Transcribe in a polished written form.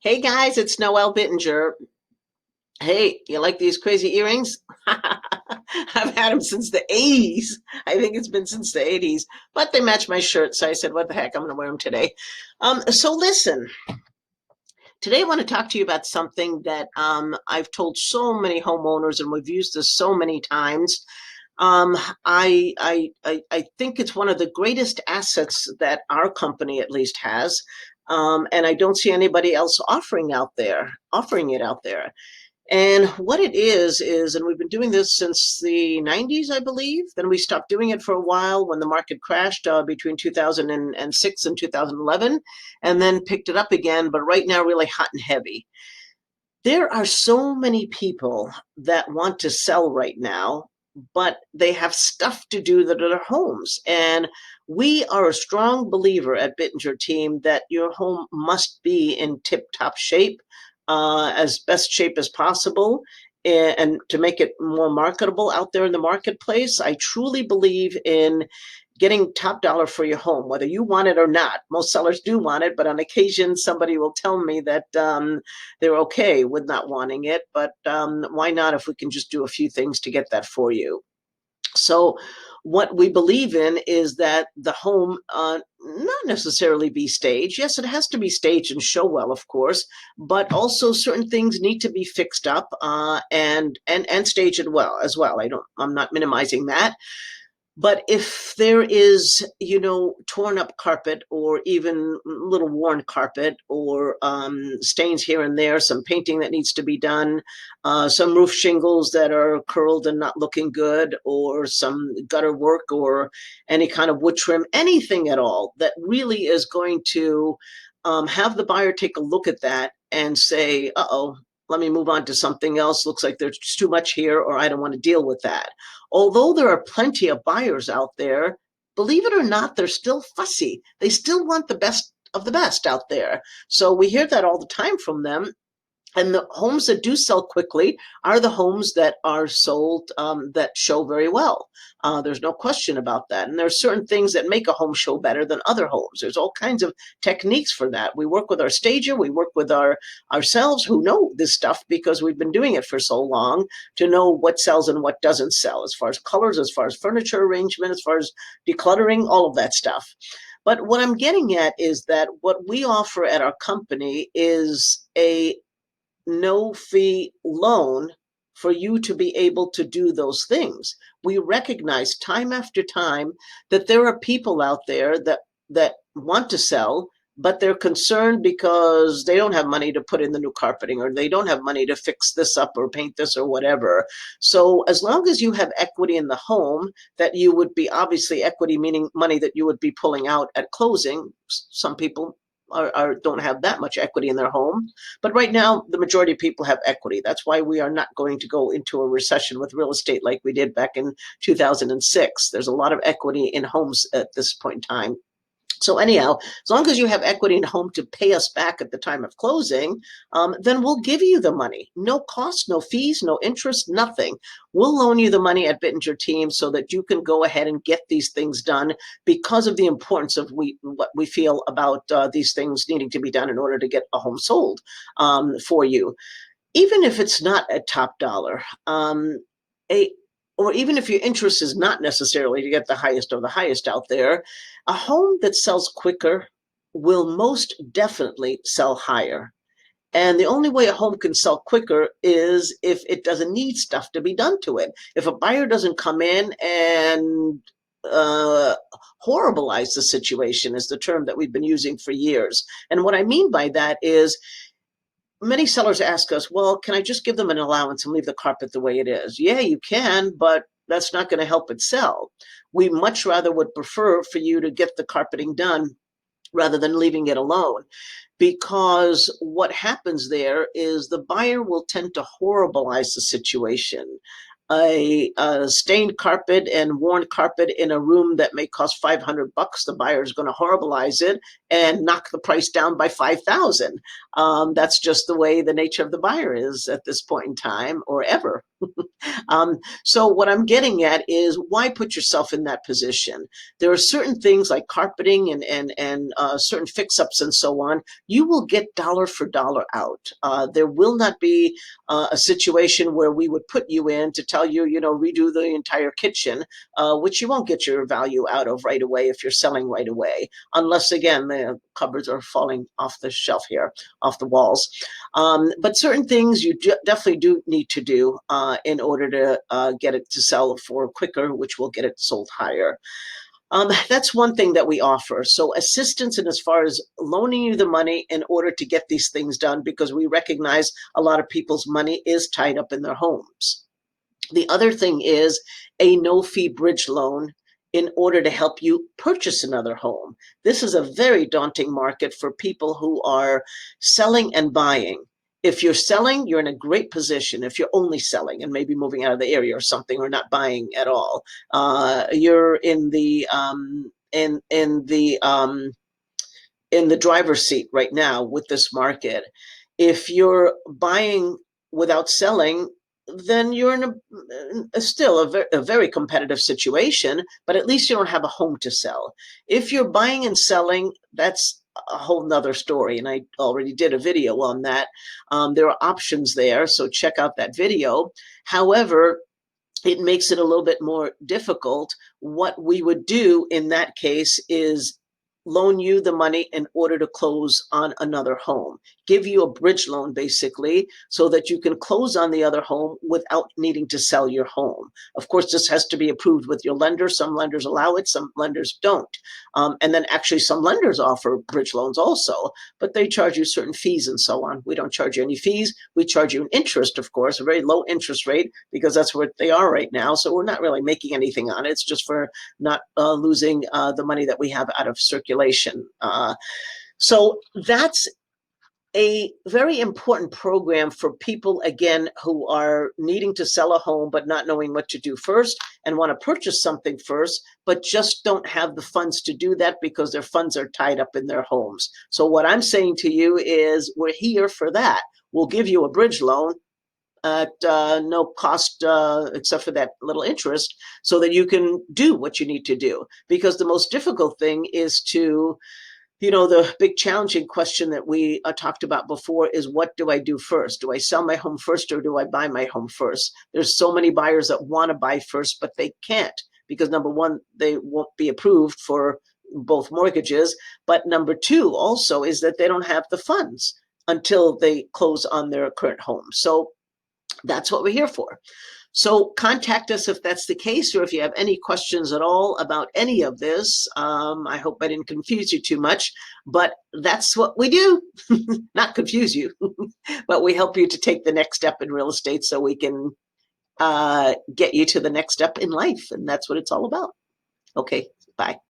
Hey guys, it's Noelle Bittinger. Hey, you like these crazy earrings? I've had them since the 80s. I think it's been since the 80s, but they match my shirt, so I said, what the heck, I'm going to wear them today. So listen, today I want to talk to you about something that I've told so many homeowners, and we've used this so many times. Um, I think it's one of the greatest assets that our company at least has. And I don't see anybody else offering it out there. And what it is, and we've been doing this since the 90s, I believe. Then we stopped doing it for a while when the market crashed between 2006 and 2011, and then picked it up again, but right now, really hot and heavy. There are so many people that want to sell right now, but they have stuff to do that are their homes. And we are a strong believer at Bittinger Team that your home must be in tip top shape, as best shape as possible. And to make it more marketable out there in the marketplace, I truly believe in getting top dollar for your home, whether you want it or not. Most sellers do want it, but on occasion, somebody will tell me that they're okay with not wanting it. But why not if we can just do a few things to get that for you? So, what we believe in is that the home not necessarily be staged. Yes, it has to be staged and show well, of course, but also certain things need to be fixed up and staged well as well. I'm not minimizing that, but if there is, torn up carpet or even little worn carpet or stains here and there, some painting that needs to be done, some roof shingles that are curled and not looking good, or some gutter work or any kind of wood trim, anything at all that really is going to have the buyer take a look at that and say, uh-oh, let me move on to something else. Looks like there's too much here, or I don't want to deal with that. Although there are plenty of buyers out there, believe it or not, they're still fussy. They still want the best of the best out there. So we hear that all the time from them. And the homes that do sell quickly are the homes that are sold that show very well. There's no question about that. And there's certain things that make a home show better than other homes. There's all kinds of techniques for that. We work with our stager, we work with ourselves who know this stuff because we've been doing it for so long to know what sells and what doesn't sell, as far as colors, as far as furniture arrangement, as far as decluttering, all of that stuff. But what I'm getting at is that what we offer at our company is a no fee loan for you to be able to do those things. We recognize time after time that there are people out there that want to sell, but they're concerned because they don't have money to put in the new carpeting, or they don't have money to fix this up or paint this or whatever. So as long as you have equity in the home, that you would be, obviously equity meaning money that you would be pulling out at closing. Some people don't have that much equity in their home. But right now, the majority of people have equity. That's why we are not going to go into a recession with real estate like we did back in 2006. There's a lot of equity in homes at this point in time. So anyhow, as long as you have equity in home to pay us back at the time of closing, then we'll give you the money. No cost, no fees, no interest, nothing. We'll loan you the money at Bittinger Team so that you can go ahead and get these things done because of the importance of what we feel about these things needing to be done in order to get a home sold for you. Even if it's not at top dollar, a or even if your interest is not necessarily to get the highest of the highest out there, a home that sells quicker will most definitely sell higher. And the only way a home can sell quicker is if it doesn't need stuff to be done to it. If a buyer doesn't come in and uh, horribilize the situation, is the term that we've been using for years. And what I mean by that is many sellers ask us, well, can I just give them an allowance and leave the carpet the way it is? Yeah, you can, but that's not going to help it sell. We much rather would prefer for you to get the carpeting done rather than leaving it alone. Because what happens there is the buyer will tend to horribilize the situation. A stained carpet and worn carpet in a room that may cost $500, the buyer is going to horribilize it and knock the price down by 5,000. That's just the way the nature of the buyer is at this point in time, or ever. So what I'm getting at is why put yourself in that position? There are certain things like carpeting and certain fix-ups and so on. You will get dollar for dollar out. There will not be a situation where we would put you in to tell you, redo the entire kitchen, which you won't get your value out of right away if you're selling right away, unless again the cupboards are falling off the shelf here, off the walls. But certain things you definitely do need to do in order to get it to sell for quicker, which will get it sold higher. That's one thing that we offer. So assistance in as far as loaning you the money in order to get these things done, because we recognize a lot of people's money is tied up in their homes. The other thing is a no fee bridge loan in order to help you purchase another home. This is a very daunting market for people who are selling and buying. If you're selling, you're in a great position. If you're only selling and maybe moving out of the area or something, or not buying at all, you're in the driver's seat right now with this market. If you're buying without selling, then you're in still a very competitive situation, but at least you don't have a home to sell. If you're buying and selling, that's a whole nother story. And I already did a video on that. There are options there, so check out that video. However, it makes it a little bit more difficult. What we would do in that case is loan you the money in order to close on another home, give you a bridge loan basically, so that you can close on the other home without needing to sell your home. Of course, this has to be approved with your lender. Some lenders allow it, some lenders don't. And then actually some lenders offer bridge loans also, but they charge you certain fees and so on. We don't charge you any fees. We charge you an interest, of course, a very low interest rate, because that's what they are right now. So we're not really making anything on it. It's just for not losing the money that we have out of circulation. So that's a very important program for people, again, who are needing to sell a home but not knowing what to do first, and want to purchase something first but just don't have the funds to do that because their funds are tied up in their homes. So what I'm saying to you is we're here for that. We'll give you a bridge loan at no cost except for that little interest, so that you can do what you need to do. Because the most difficult thing is to, the big challenging question that we talked about before is, what do I do first? Do I sell my home first, or do I buy my home first? There's so many buyers that want to buy first, but they can't, because number one, they won't be approved for both mortgages. But number two also is that they don't have the funds until they close on their current home. So that's what we're here for. So contact us if that's the case, or if you have any questions at all about any of this. I hope I didn't confuse you too much, but that's what we do. Not confuse you, but we help you to take the next step in real estate so we can get you to the next step in life. And that's what it's all about. Okay, bye.